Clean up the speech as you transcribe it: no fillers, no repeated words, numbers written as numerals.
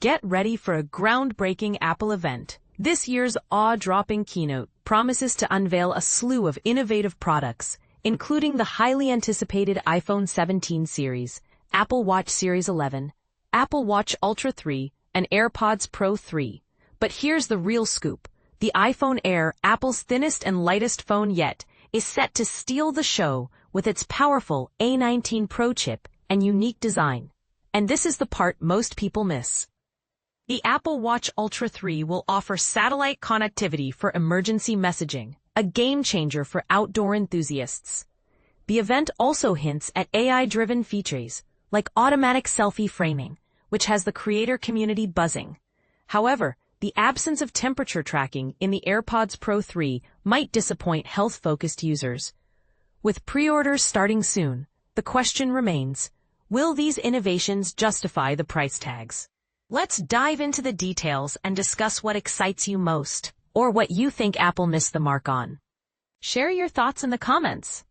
Get ready for a groundbreaking Apple event. This year's awe-dropping keynote promises to unveil a slew of innovative products, including the highly anticipated iPhone 17 series, Apple Watch Series 11, Apple Watch Ultra 3, and AirPods Pro 3. But here's the real scoop. The iPhone Air, Apple's thinnest and lightest phone yet, is set to steal the show with its powerful A19 Pro chip and unique design. And this is the part most people miss. The Apple Watch Ultra 3 will offer satellite connectivity for emergency messaging, a game-changer for outdoor enthusiasts. The event also hints at AI-driven features, like automatic selfie framing, which has the creator community buzzing. However, the absence of temperature tracking in the AirPods Pro 3 might disappoint health-focused users. With pre-orders starting soon, the question remains, will these innovations justify the price tags? Let's dive into the details and discuss what excites you most, or what you think Apple missed the mark on. Share your thoughts in the comments.